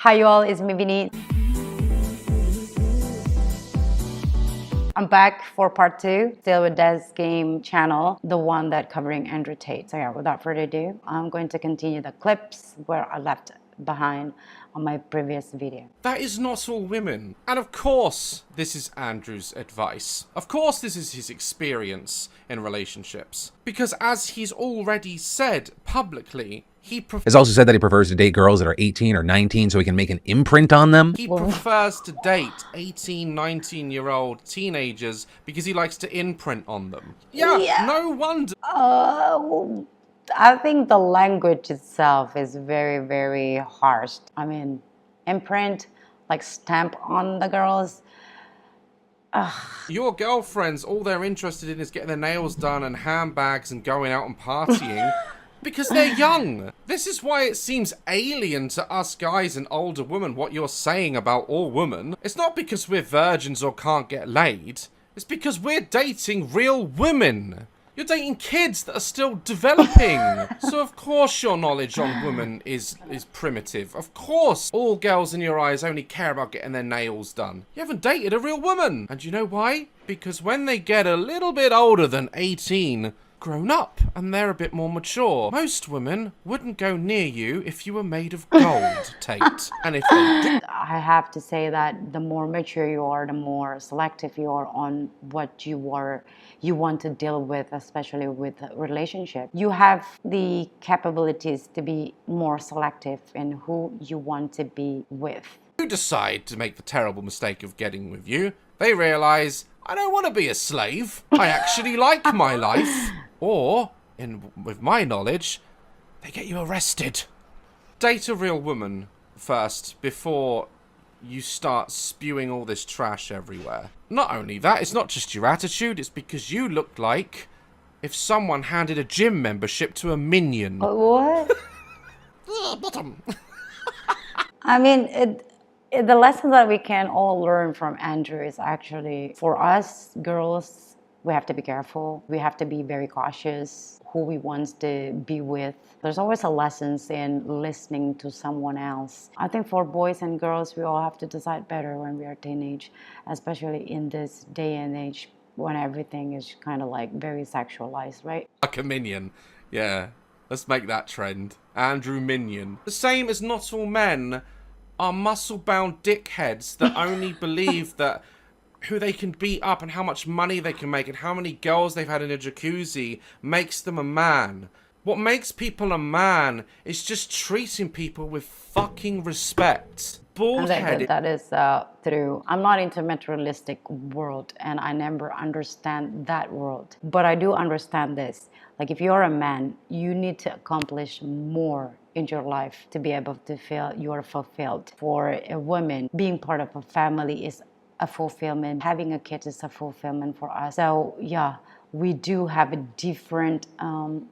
Hi you all, it's me Vinny. I'm back for part 2, still with Des Game channel, the one that covering Andrew Tate. So yeah, without further ado, I'm going to continue the clips where I left behind on my previous video. That is not all women. And of course, this is Andrew's advice. Of course, this is his experience in relationships. Because as he's already said publicly, has also said that he prefers to date girls that are 18 or 19 so he can make an imprint on them. He prefers to date 18, 19-year-old teenagers because he likes to imprint on them. Yeah. No wonder. I think the language itself is very, very harsh. I mean, imprint, like stamp on the girls. Your girlfriends, all they're interested in is getting their nails done and handbags and going out and partying. Because they're young. This is why it seems alien to us guys and older women what you're saying about all women. It's not because we're virgins or can't get laid. It's because we're dating real women. You're dating kids that are still developing. So of course your knowledge on women is primitive. Of course all girls in your eyes only care about getting their nails done. You haven't dated a real woman. And you know why? Because when they get a little bit older than 18, grown up, and they're a bit more mature. Most women wouldn't go near you if you were made of gold, Tate. And if they did... I have to say that the more mature you are, the more selective you are on what you want to deal with, especially with a relationship. You have the capabilities to be more selective in who you want to be with. You decide to make the terrible mistake of getting with you. They realize, I don't want to be a slave. I actually like my life. Or, with my knowledge, they get you arrested. Date a real woman first before you start spewing all this trash everywhere. Not only that, it's not just your attitude, it's because you look like if someone handed a gym membership to a minion. What? Bottom. I mean, the lesson that we can all learn from Andrew is actually, for us girls, we have to be careful. We have to be very cautious who we want to be with. There's always a lesson in listening to someone else. I think for boys and girls, we all have to decide better when we are teenage, especially in this day and age when everything is kind of like very sexualized, right? Like a minion. Yeah, let's make that trend. Andrew Minion. The same as not all men are muscle-bound dickheads that only believe that who they can beat up and how much money they can make and how many girls they've had in a jacuzzi makes them a man. What makes people a man is just treating people with fucking respect. Bald-headed. That is true. I'm not into materialistic world and I never understand that world. But I do understand this. Like if you're a man, you need to accomplish more in your life to be able to feel you are fulfilled. For a woman, being part of a family is a fulfillment. Having a kid is a fulfillment for us. So yeah, we do have a different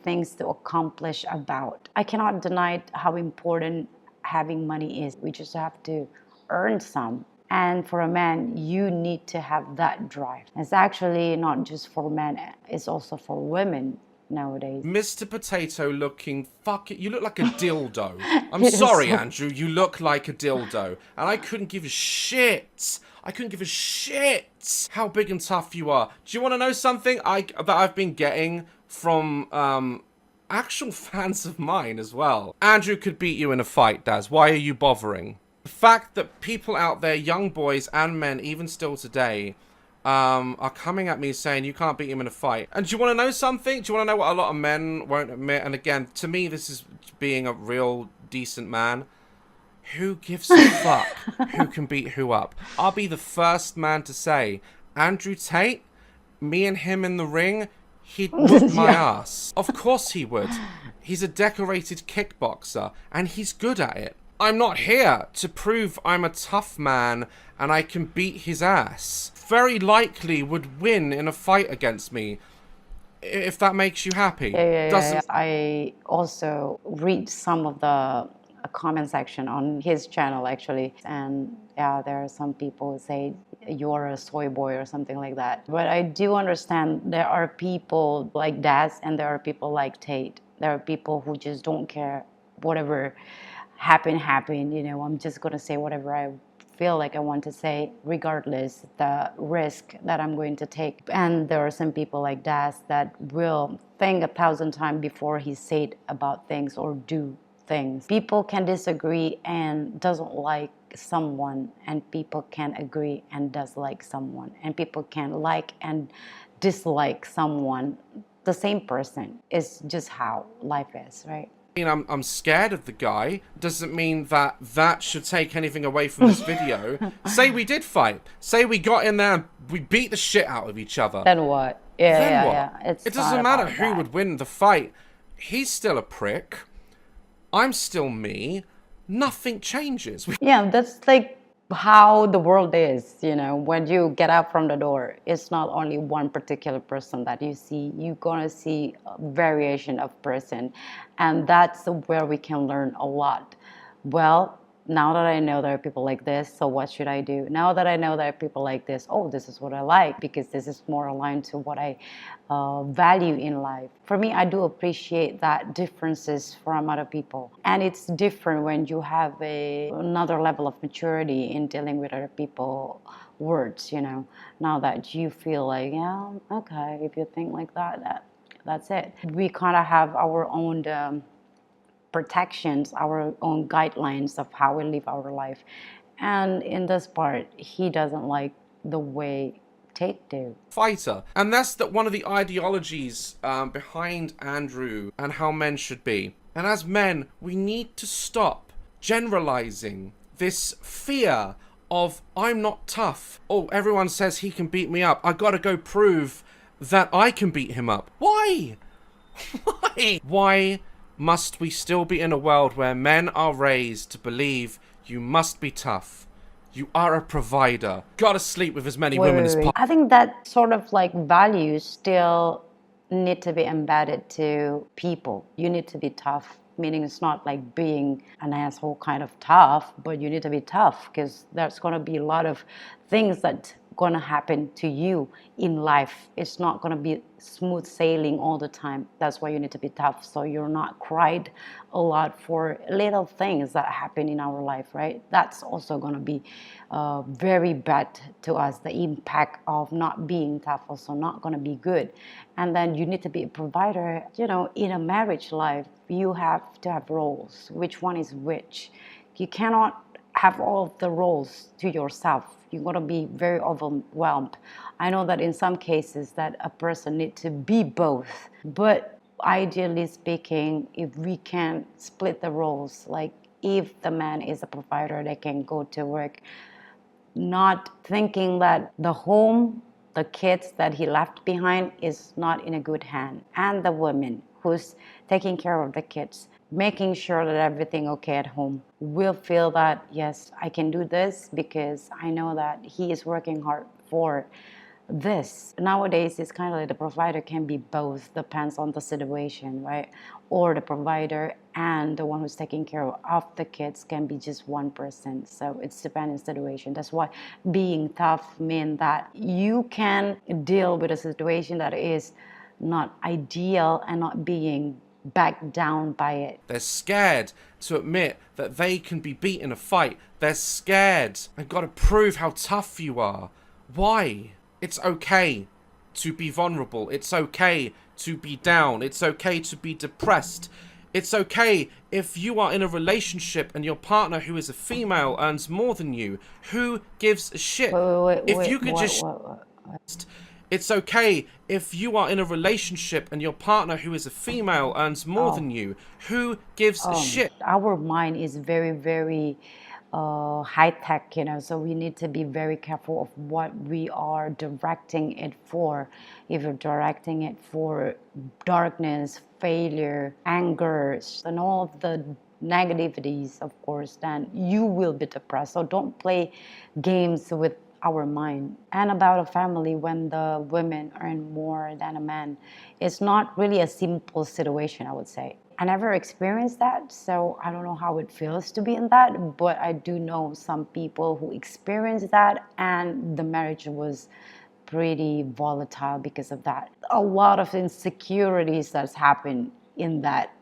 things to accomplish about. I cannot deny how important having money is. We just have to earn some. And for a man, you need to have that drive. It's actually not just for men, it's also for women nowadays. Mr. Potato looking you look like a dildo. I'm sorry, Andrew, you look like a dildo. And I couldn't give a shit. I couldn't give a shit how big and tough you are. Do you want to know something that I've been getting from actual fans of mine as well? Andrew could beat you in a fight, Daz. Why are you bothering? The fact that people out there, young boys and men, even still today, are coming at me saying you can't beat him in a fight. And do you want to know something? Do you want to know what a lot of men won't admit? And again, to me, this is being a real decent man. Who gives a fuck who can beat who up? I'll be the first man to say, Andrew Tate, me and him in the ring, he'd whoop my ass. Of course he would. He's a decorated kickboxer, and he's good at it. I'm not here to prove I'm a tough man and I can beat his ass. Very likely would win in a fight against me, if that makes you happy. Yeah. I also read some of the comment section on his channel actually, and yeah, there are some people who say you're a soy boy or something like that. But I do understand there are people like Daz and there are people like Tate. There are people who just don't care whatever happen, I'm just going to say whatever I feel like I want to say, regardless the risk that I'm going to take. And there are some people like Das that will think 1,000 times before he said about things or do things. People can disagree and doesn't like someone, and people can agree and does like someone, and people can like and dislike someone, the same person. It's just how life is, right? I'm scared of the guy doesn't mean that should take anything away from this video. Say we did fight. Say we got in there and we beat the shit out of each other. Then what? Yeah, Then yeah, what? yeah. It doesn't matter who would win the fight. He's still a prick. I'm still me. Nothing changes. Yeah, that's like how the world is, when you get out from the door. It's not only one particular person that you see. You're gonna see a variation of person, and that's where we can learn a lot. Well, now that I know there are people like this, so what should I do? Now that I know there are people like this, oh, this is what I like, because this is more aligned to what I value in life. For me, I do appreciate that differences from other people. And it's different when you have another level of maturity in dealing with other people words, now that you feel like, yeah, okay, if you think like that's it. We kind of have our own protections, our own guidelines of how we live our life. And in this part, he doesn't like the way Tate do. Fighter. And that's one of the ideologies behind Andrew and how men should be. And as men, we need to stop generalizing this fear of, I'm not tough. Oh, everyone says he can beat me up. I gotta go prove that I can beat him up. Why? Why? Why must we still be in a world where men are raised to believe you must be tough? You are a provider. Gotta sleep with as many women as possible. I think that sort of like values still need to be embedded to people. You need to be tough, meaning it's not like being an asshole kind of tough, but you need to be tough because there's going to be a lot of things that going to happen to you in life. It's not going to be smooth sailing all the time. That's why you need to be tough, so you're not cried a lot for little things that happen in our life, right? That's also going to be very bad to us. The impact of not being tough also not going to be good. And then you need to be a provider. In a marriage life, you have to have roles. Which one is which? You cannot have all of the roles to yourself. You're going to be very overwhelmed. I know that in some cases that a person needs to be both, but ideally speaking, if we can split the roles, like if the man is a provider, they can go to work, not thinking that the home, the kids that he left behind is not in a good hand, and the woman who's taking care of the kids, making sure that everything okay at home, will feel that, yes, I can do this because I know that he is working hard for this. Nowadays, it's kind of like the provider can be both, depends on the situation, right? Or the provider and the one who's taking care of the kids can be just one person. So it's depending on the situation. That's why being tough means that you can deal with a situation that is not ideal and not being back down by it. They're scared to admit that they can be beat in a fight. They're scared. I've got to prove how tough you are. Why? It's okay to be vulnerable. It's okay to be down. It's okay to be depressed. It's okay if you are in a relationship and your partner who is a female earns more than you. Who gives a shit? It's okay if you are in a relationship and your partner who is a female earns more than you. Who gives a shit? Our mind is very, very high tech, so we need to be very careful of what we are directing it for. If you're directing it for darkness, failure, anger, and all of the negativities, of course, then you will be depressed. So don't play games with our mind. And about a family, when the women earn more than a man, it's not really a simple situation, I would say. I never experienced that, so I don't know how it feels to be in that, but I do know some people who experienced that, and the marriage was pretty volatile because of that. A lot of insecurities that's happened in that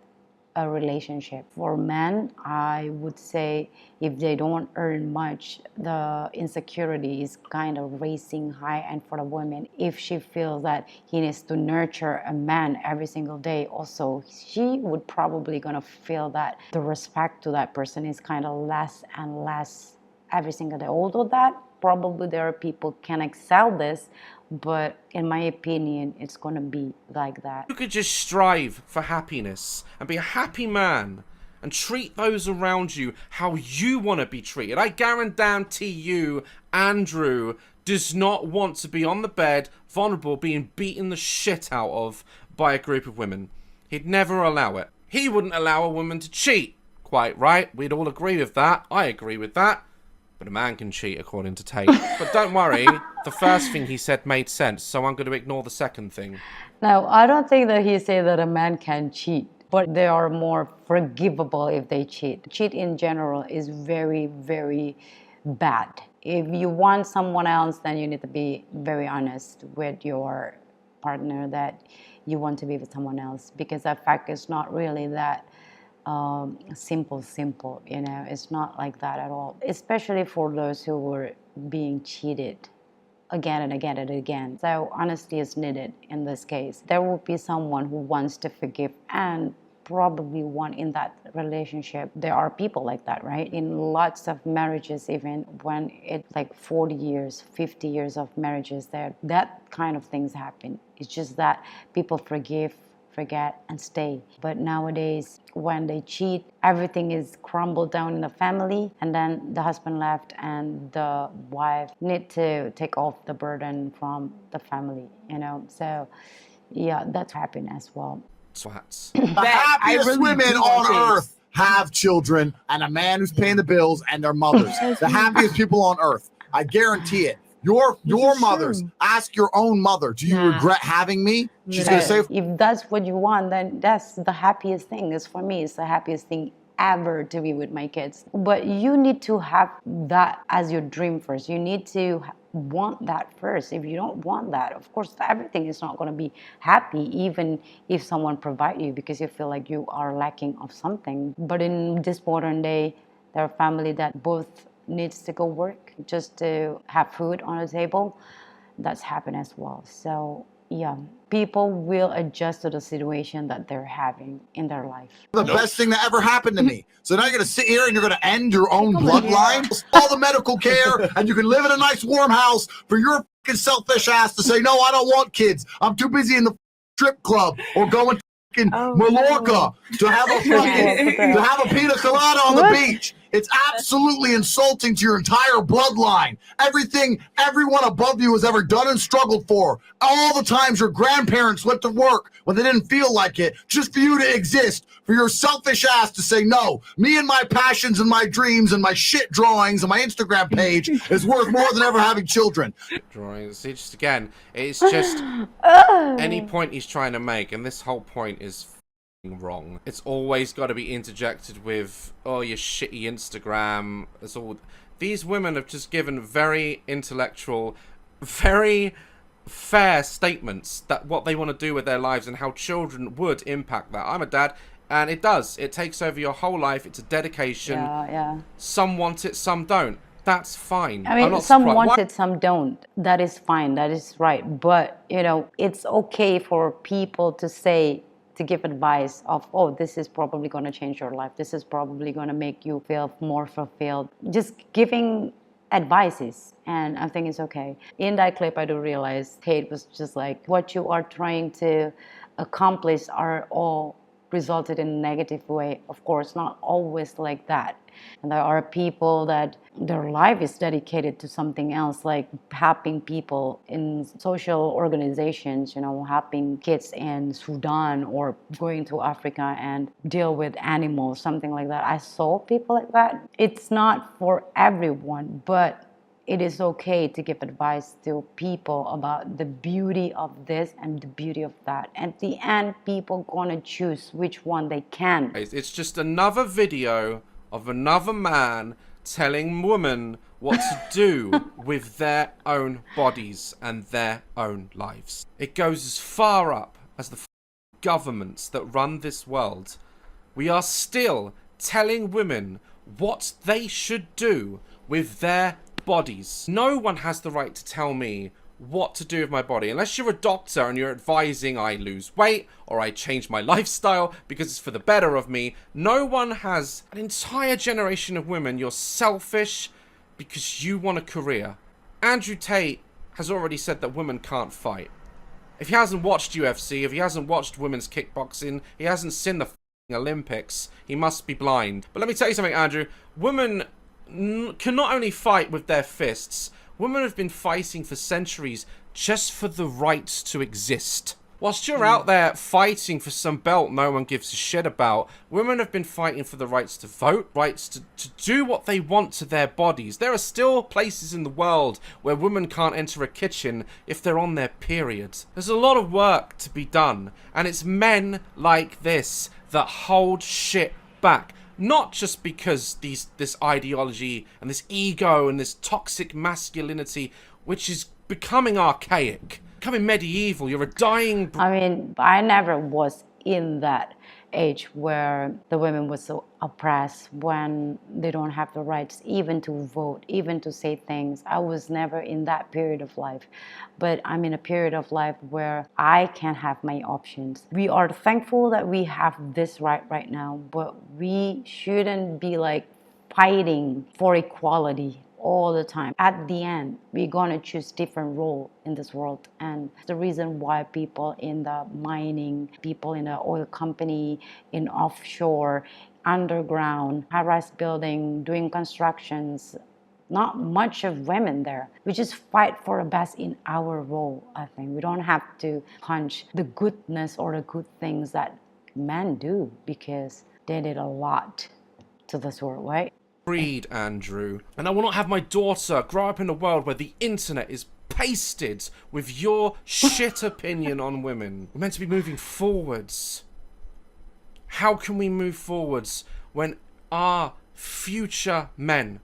a relationship. For men, I would say if they don't earn much, the insecurity is kind of racing high. And for the woman, if she feels that he needs to nurture a man every single day, also she would probably gonna feel that the respect to that person is kind of less and less every single day. Although that probably there are people can excel this, but in my opinion, it's gonna be like that. You could just strive for happiness and be a happy man and treat those around you how you want to be treated. I guarantee you, Andrew does not want to be on the bed, vulnerable, being beaten the shit out of by a group of women. He'd never allow it. He wouldn't allow a woman to cheat. Quite right. We'd all agree with that. I agree with that. But a man can cheat, according to Tate. But don't worry, the first thing he said made sense, so I'm going to ignore the second thing. Now, I don't think that he said that a man can cheat, but they are more forgivable if they cheat. Cheat in general is very, very bad. If you want someone else, then you need to be very honest with your partner that you want to be with someone else, because that fact is not really that simple, you know, it's not like that at all, especially for those who were being cheated again and again and again. So honesty is needed in this case. There will be someone who wants to forgive and probably want in that relationship. There are people like that, right? In lots of marriages, even when it's like 40 years, 50 years of marriages, there that kind of things happen. It's just that people forgive, forget, and stay. But nowadays, when they cheat, everything is crumbled down in the family, and then the husband left and the wife need to take off the burden from the family, you know. So yeah, that's happening as well. Swats. The happiest women on earth have children and a man who's paying the bills and their mothers. The happiest people on earth. I guarantee it. Your mothers. Ask your own mother. Do you regret having me? She's gonna say, if that's what you want, then that's the happiest thing. Is for me, it's the happiest thing ever to be with my kids. But you need to have that as your dream first. You need to want that first. If you don't want that, of course, everything is not going to be happy, even if someone provide you, because you feel like you are lacking of something. But in this modern day, there are family that both needs to go work just to have food on the table. That's happened as well. So yeah, people will adjust to the situation that they're having in their life. the best thing that ever happened to me. So now you're going to sit here and you're going to end your own bloodline, all the medical care, and you can live in a nice warm house for your fucking selfish ass to say, no, I don't want kids. I'm too busy in the strip club or going to fucking Mallorca to have a pina colada on the beach. It's absolutely insulting to your entire bloodline. Everything everyone above you has ever done and struggled for. All the times your grandparents went to work when they didn't feel like it, just for you to exist, for your selfish ass to say, no, me and my passions and my dreams and my shit drawings and my Instagram page is worth more than ever having children. Drawings. It's just, again, it's just any point he's trying to make, and this whole point is wrong. It's always got to be interjected with, oh, your shitty Instagram. It's all. These women have just given very intellectual, very fair statements that what they want to do with their lives and how children would impact that. I'm a dad, and it does. It takes over your whole life. It's a dedication. Yeah. Some want it, some don't. That's fine. I mean, some want it, some don't. That is fine. That is right. But, you know, it's okay for people to say, to give advice of, oh, this is probably going to change your life. This is probably going to make you feel more fulfilled. Just giving advices, and I think it's okay. In that clip, I do realize Tate was just like, what you are trying to accomplish are all resulted in a negative way. Of course, not always like that. And there are people that their life is dedicated to something else, like helping people in social organizations, you know, helping kids in Sudan or going to Africa and deal with animals, something like that. I saw people like that. It's not for everyone, but it is okay to give advice to people about the beauty of this and the beauty of that. At the end, people gonna choose which one they can. It's just another video of another man telling women what to do with their own bodies and their own lives. It goes as far up as the governments that run this world we are still telling women what they should do with their bodies. No one has the right to tell me what to do with my body, unless you're a doctor and you're advising I lose weight or I change my lifestyle because it's for the better of me. No one has. An entire generation of women, you're selfish because you want a career. Andrew Tate has already said that women can't fight. If he hasn't watched UFC, if he hasn't watched women's kickboxing, he hasn't seen the Olympics, he must be blind. But let me tell you something, Andrew. Women can not only fight with their fists, women have been fighting for centuries just for the right to exist. Whilst you're out there fighting for some belt no one gives a shit about, women have been fighting for the rights to vote, rights to do what they want to their bodies. There are still places in the world where women can't enter a kitchen if they're on their period. There's a lot of work to be done, and it's men like this that hold shit back. Not just because this ideology and this ego and this toxic masculinity, which is becoming archaic, becoming medieval. You're a dying... I mean, I never was in that age where the women were so oppressed, when they don't have the rights even to vote, even to say things. I was never in that period of life, but I'm in a period of life where I can have my options. We are thankful that we have this right now, but we shouldn't be like fighting for equality all the time. At the end, we're gonna choose different role in this world, and the reason why people in the mining, people in the oil company, in offshore, underground, high-rise building, doing constructions, not much of women there. We just fight for the best in our role, I think. We don't have to punch the goodness or the good things that men do, because they did a lot to this world, right? Breed, Andrew. And I will not have my daughter grow up in a world where the internet is pasted with your shit opinion on women. We're meant to be moving forwards. How can we move forwards when our future men,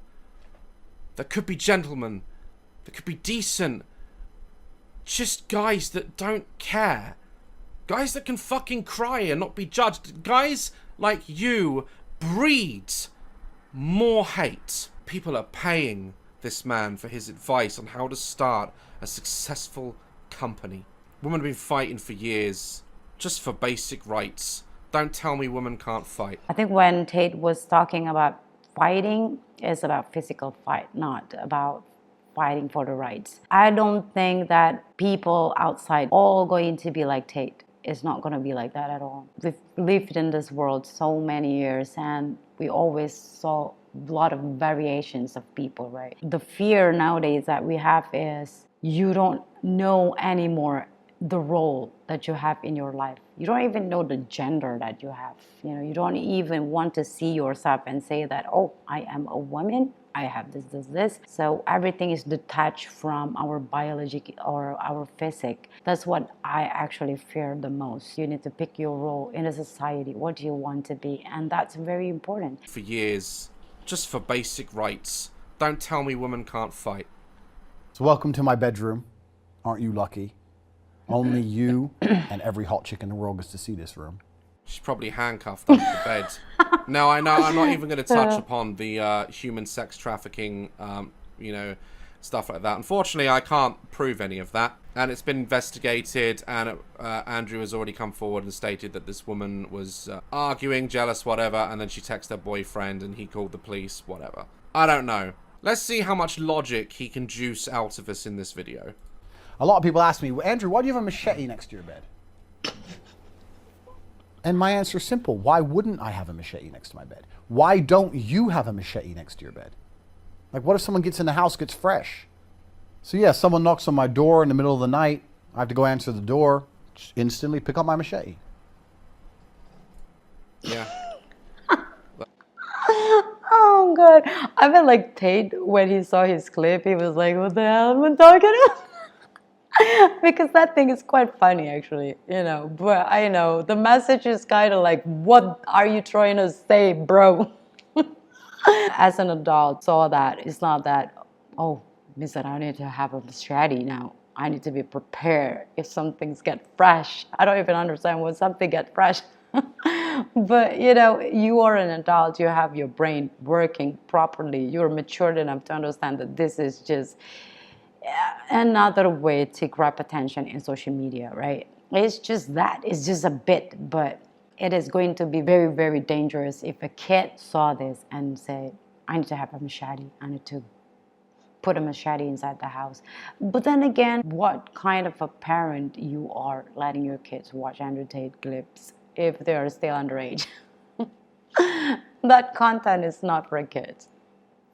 that could be gentlemen, that could be decent, just guys that don't care, guys that can fucking cry and not be judged, guys like you breed more hate? People are paying this man for his advice on how to start a successful company. Women have been fighting for years just for basic rights. Don't tell me women can't fight. I think when Tate was talking about fighting, it's about physical fight, not about fighting for the rights. I don't think that people outside all going to be like Tate. It's not going to be like that at all. We've lived in this world so many years, and we always saw a lot of variations of people, right? The fear nowadays that we have is you don't know anymore the role that you have in your life. You don't even know the gender that you have. You know, you don't even want to see yourself and say that, oh, I am a woman, I have this. So everything is detached from our biology or our physique. That's what I actually fear the most. You need to pick your role in a society. What do you want to be? And that's very important. For years, just for basic rights. Don't tell me women can't fight. So welcome to my bedroom. Aren't you lucky? Only you and every hot chick in the world gets to see this room. She's probably handcuffed under the bed. No, I know. I'm not even going to touch upon the human sex trafficking, stuff like that. Unfortunately, I can't prove any of that. And it's been investigated, and Andrew has already come forward and stated that this woman was arguing, jealous, whatever, and then she texted her boyfriend and he called the police, whatever. I don't know. Let's see how much logic he can juice out of us in this video. A lot of people ask me, Andrew, why do you have a machete next to your bed? And my answer is simple. Why wouldn't I have a machete next to my bed? Why don't you have a machete next to your bed? Like, what if someone gets in the house, gets fresh? So yeah, someone knocks on my door in the middle of the night. I have to go answer the door. Just instantly pick up my machete. Yeah. Oh God. I felt like Tate, when he saw his clip, he was like, what the hell am I talking about? Because that thing is quite funny, actually, but I know the message is kind of like, what are you trying to say, bro? As an adult, saw that it's not that, oh, means that I need to have a machete now. I need to be prepared if some things get fresh. I don't even understand when something gets fresh. But you know, you are an adult, you have your brain working properly, you're matured enough to understand that this is just another way to grab attention in social media, right? It's just that, it's just a bit, but it is going to be very, very dangerous if a kid saw this and said, I need to have a machete, I need to put a machete inside the house. But then again, what kind of a parent you are letting your kids watch Andrew Tate clips if they are still underage? That content is not for kids,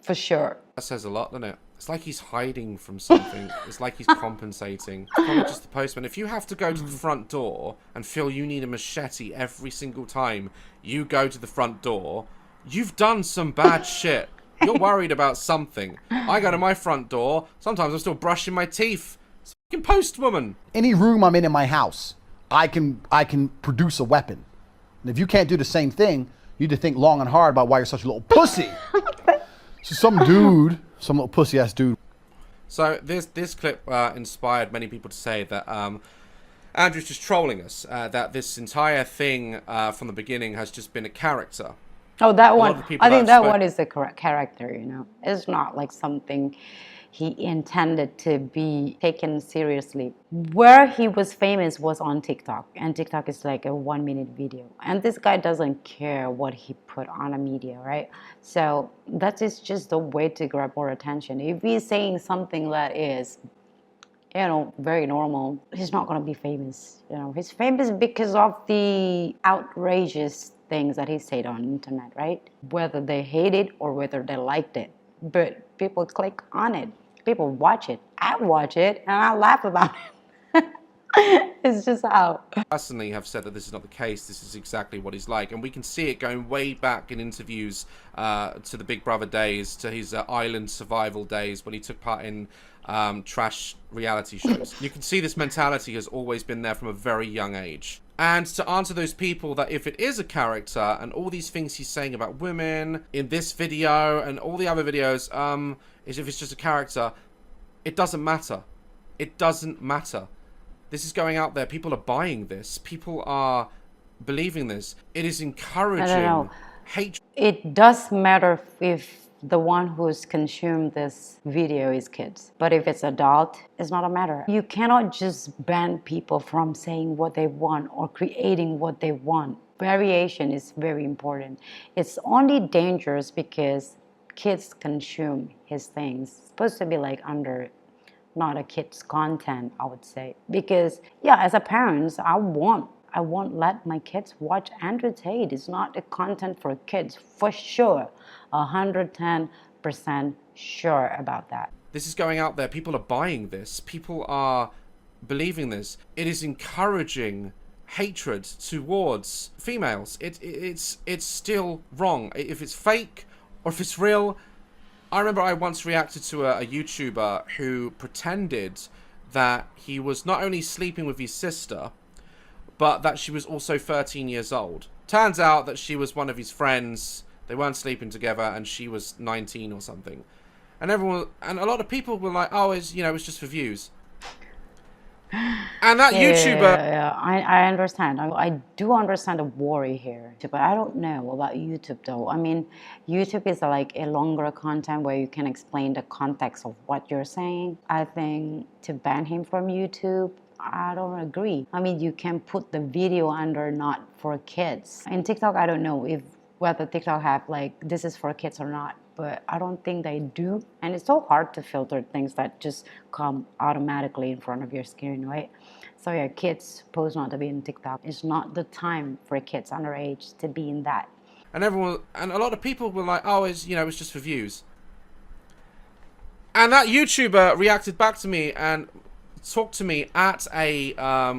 for sure. That says a lot, doesn't it? It's like he's hiding from something. It's like he's compensating. It's probably just the postman. If you have to go to the front door and feel you need a machete every single time you go to the front door, you've done some bad shit. You're worried about something. I go to my front door, sometimes I'm still brushing my teeth. It's a fucking postwoman. Any room I'm in my house, I can produce a weapon. And if you can't do the same thing, you need to think long and hard about why you're such a little pussy. So some little pussy ass dude. So this clip inspired many people to say that Andrew's just trolling us. That this entire thing from the beginning has just been a character. Oh, that one. I think that one is the correct character, you know. It's not like something he intended to be taken seriously. Where he was famous was on TikTok, and TikTok is like a 1-minute video. And this guy doesn't care what he put on a media, right? So that is just a way to grab more attention. If he's saying something that is, you know, very normal, he's not going to be famous. You know, he's famous because of the outrageous things that he said on the internet, right? Whether they hate it or whether they liked it. But people click on it. People watch it. I watch it and I laugh about it. It's just how. Personally have said that this is not the case. This is exactly what he's like. And we can see it going way back in interviews to the Big Brother days, to his island survival days when he took part in trash reality shows. You can see this mentality has always been there from a very young age. And to answer those people that if it is a character and all these things he's saying about women in this video and all the other videos, is if it's just a character, it doesn't matter. It doesn't matter. This is going out there. People are buying this. People are believing this. It is encouraging hatred. It does matter if the one who's consumed this video is kids. But if it's adult, it's not a matter. You cannot just ban people from saying what they want or creating what they want. Variation is very important. It's only dangerous because kids consume his things. It's supposed to be like under, not a kid's content, I would say. Because, yeah, as a parent, I won't let my kids watch Andrew Tate. It's not a content for kids, for sure. 110% sure about that. This is going out there. People are buying this. People are believing this. It is encouraging hatred towards females. It's still wrong. If it's fake or if it's real. I remember I once reacted to a YouTuber who pretended that he was not only sleeping with his sister, but that she was also 13 years old. Turns out that she was one of his friends. They weren't sleeping together, and she was 19 or something. And a lot of people were like, "Oh, it's just for views." And that YouTuber. Yeah, I understand. I do understand the worry here, but I don't know about YouTube though. I mean, YouTube is like a longer content where you can explain the context of what you're saying. I think to ban him from YouTube, I don't agree. I mean, you can put the video under not for kids. In TikTok, I don't know whether TikTok have like this is for kids or not, but I don't think they do. And it's so hard to filter things that just come automatically in front of your screen, right? So yeah, kids supposed not to be in TikTok. It's not the time for kids underage to be in that. And a lot of people were like, "Oh, it's just for views." And that YouTuber reacted back to me and talked to me at a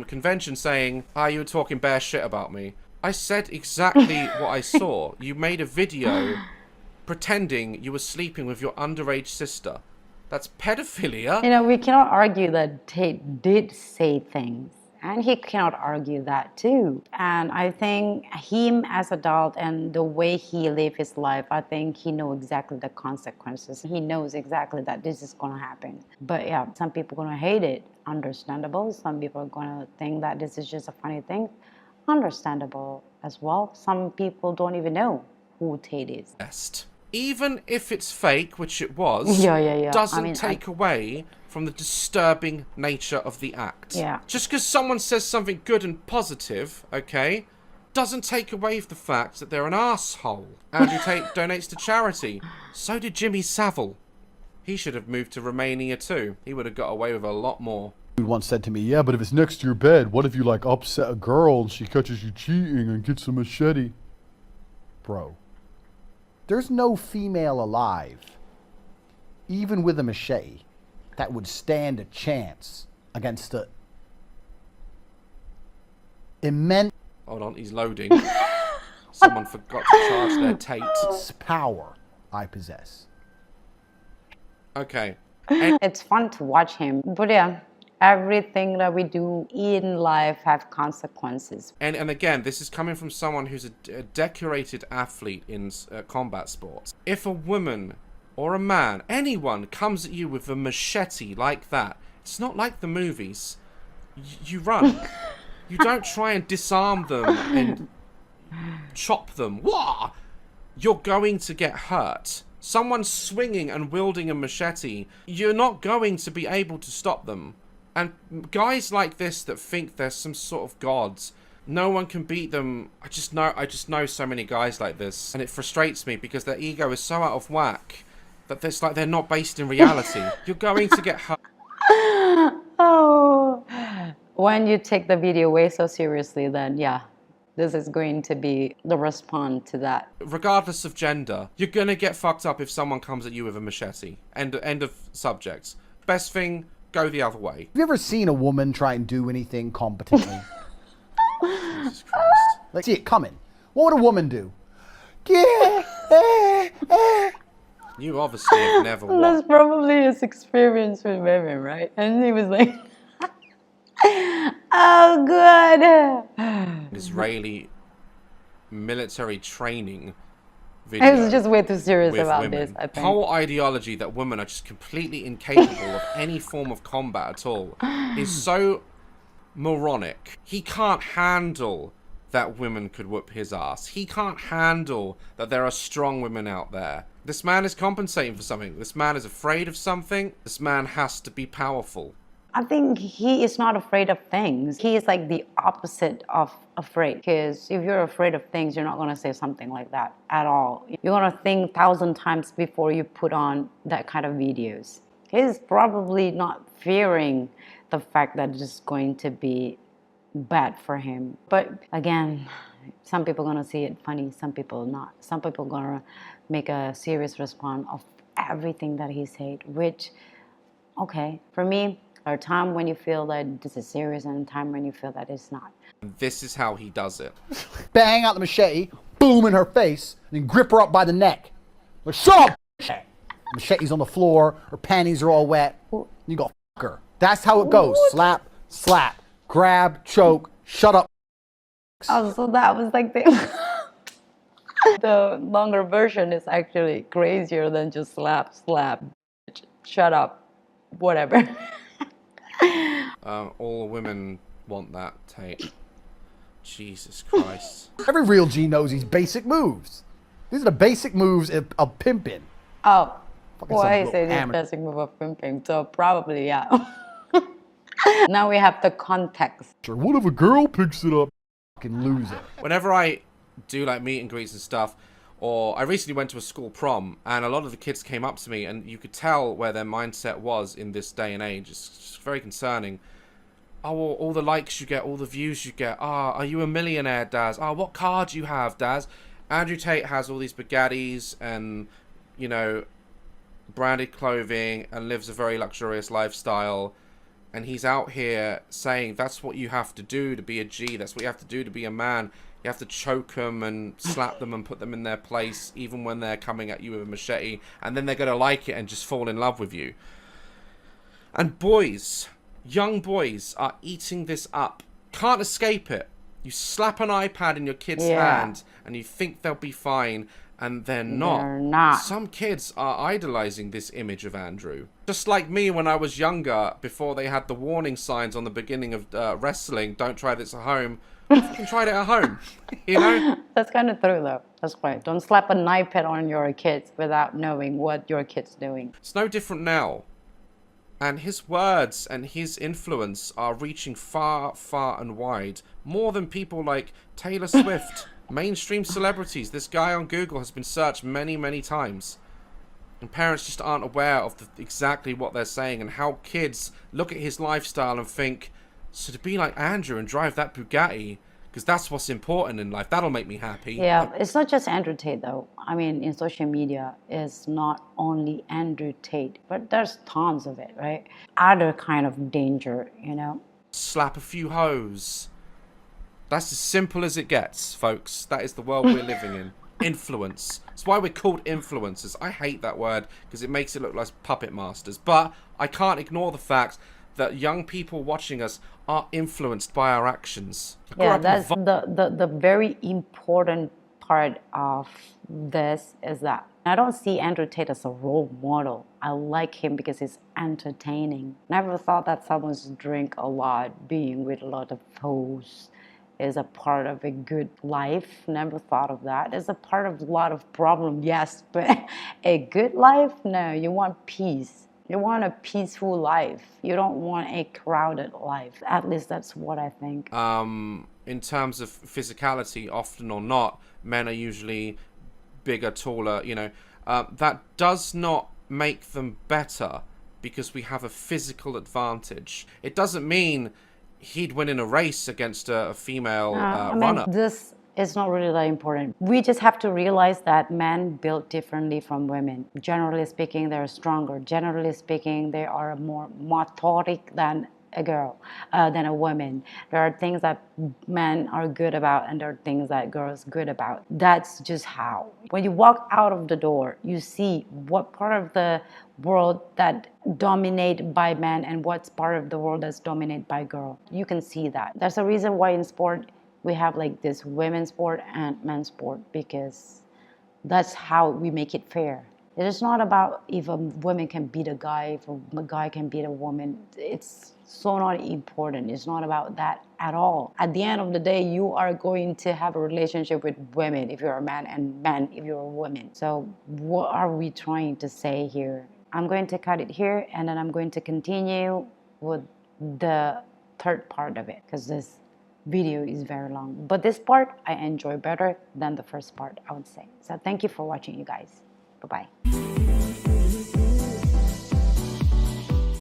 convention saying, you were talking bare shit about me." I said exactly what I saw. You made a video pretending you were sleeping with your underage sister. That's pedophilia. You know, we cannot argue that Tate did say things. And he cannot argue that too. And I think him as adult and the way he live his life, I think he knows exactly the consequences. He knows exactly that this is going to happen. But yeah, some people are going to hate it. Understandable. Some people are going to think that this is just a funny thing. Understandable. as well. Some people don't even know who Tate is. Best. Even if it's fake, which it was, Yeah. doesn't take away from the disturbing nature of the act. Yeah. Just because someone says something good and positive, okay, doesn't take away from the fact that they're an asshole. Andrew Tate donates to charity. So did Jimmy Savile. He should have moved to Romania too. He would have got away with a lot more. Dude once said to me, yeah, but if it's next to your bed, what if you like upset a girl and she catches you cheating and gets a machete? Bro, there's no female alive, even with a machete, that would stand a chance against the immense Hold on, he's loading. Someone forgot to charge their Tate. power I possess. Okay. It's fun to watch him. But yeah, everything that we do in life have consequences. And again, this is coming from someone who's a decorated athlete in combat sports. If a woman or a man, anyone, comes at you with a machete like that, it's not like the movies. You run. You don't try and disarm them and chop them. Wah! You're going to get hurt. Someone swinging and wielding a machete, you're not going to be able to stop them. And guys like this that think they're some sort of gods, no one can beat them. I just know so many guys like this, and it frustrates me because their ego is so out of whack that it's like they're not based in reality. You're going to get hurt. Oh, when you take the video way so seriously, then yeah, this is going to be the response to that. Regardless of gender, you're gonna get fucked up if someone comes at you with a machete. End of subject. Best thing, go the other way. Have you ever seen a woman try and do anything competently? Jesus Christ. Like, see it coming. What would a woman do? You obviously have never That's watched. probably his experience with women, right? And he was like, oh, good. Israeli military training I video was just way too serious with about women. this, I The think. whole ideology that women are just completely incapable of any form of combat at all is so moronic. He can't handle that women could whoop his ass. He can't handle that there are strong women out there. This man is compensating for something. This man is afraid of something. This man has to be powerful. I think he is not afraid of things. He is like the opposite of afraid. Because if you're afraid of things, you're not going to say something like that at all. You're going to think 1,000 times before you put on that kind of videos. He's probably not fearing the fact that it's going to be bad for him. But again, some people are going to see it funny, some people not. Some people are going to make a serious response of everything that he said, which, okay, for me, there are times when you feel that this is serious and a time when you feel that it's not. This is how he does it. Bang out the machete, boom in her face, and then grip her up by the neck. Like, shut up! Machete's on the floor, her panties are all wet. You go, fuck her. That's how it goes. Slap, slap, grab, choke, shut up. Oh, so that was like the... the longer version is actually crazier than just slap, slap, shut up, whatever. All women want that, Tate. Jesus Christ. Every real G knows these basic moves. These are the basic moves of pimping. Oh, Fucking well, some I little say this amateur. basic move of pimping, so probably, yeah. Now we have the context. What if a girl picks it up? Fucking lose it. Whenever I do like meet and greets and stuff, or I recently went to a school prom and a lot of the kids came up to me and you could tell where their mindset was in this day and age. It's very concerning. Oh, all the likes you get, all the views you get. Ah, are you a millionaire, Daz? Ah, what car do you have, Daz? Andrew Tate has all these Bugattis and, you know, branded clothing and lives a very luxurious lifestyle. And he's out here saying that's what you have to do to be a G. That's what you have to do to be a man. You have to choke them and slap them and put them in their place, even when they're coming at you with a machete. And then they're going to like it and just fall in love with you. And boys, young boys, are eating this up. Can't escape it. You slap an iPad in your kid's hand and you think they'll be fine. And they're not. They're not. Some kids are idolizing this image of Andrew. Just like me when I was younger, before they had the warning signs on the beginning of wrestling, don't try this at home. fucking tried it at home. You know? That's kind of true, though. That's right. Don't slap an iPad on your kids without knowing what your kid's doing. It's no different now. And his words and his influence are reaching far, far and wide. More than people like Taylor Swift, mainstream celebrities. This guy on Google has been searched many, many times. And parents just aren't aware of exactly what they're saying and how kids look at his lifestyle and think, so to be like Andrew and drive that Bugatti, because that's what's important in life, that'll make me happy. Yeah, it's not just Andrew Tate, though. I mean, in social media, it's not only Andrew Tate, but there's tons of it, right? Other kind of danger, you know? Slap a few hoes. That's as simple as it gets, folks. That is the world we're living in. Influence. It's why we're called influencers. I hate that word because it makes it look like puppet masters. But I can't ignore the fact that young people watching us are influenced by our actions. Yeah, that's the very important part of this is that I don't see Andrew Tate as a role model. I like him because he's entertaining. Never thought that someone's drink a lot, being with a lot of hoes, is a part of a good life. Never thought of that. It's a part of a lot of problem, yes, but a good life? No, you want peace. You want a peaceful life. You don't want a crowded life. At least that's what I think. In terms of physicality, often or not, men are usually bigger, taller, you know. That does not make them better because we have a physical advantage. It doesn't mean he'd win in a race against a female runner. This is not really that important. We just have to realize that men built differently from women. Generally speaking, they're stronger. Generally speaking, they are more motoric than a girl, than a woman. There are things that men are good about and there are things that girls are good about. That's just how. When you walk out of the door, you see what part of the world that dominated by men and what's part of the world that's dominated by girl. You can see that. There's a reason why in sport we have like this women's sport and men's sport, because that's how we make it fair. It is not about if a woman can beat a guy, if a guy can beat a woman. It's so not important. It's not about that at all. At the end of the day, you are going to have a relationship with women if you're a man, and men if you're a woman. So what are we trying to say here? I'm going to cut it here, and then I'm going to continue with the third part of it, because this video is very long. But this part I enjoy better than the first part, I would say. So thank you for watching, you guys. Bye-bye.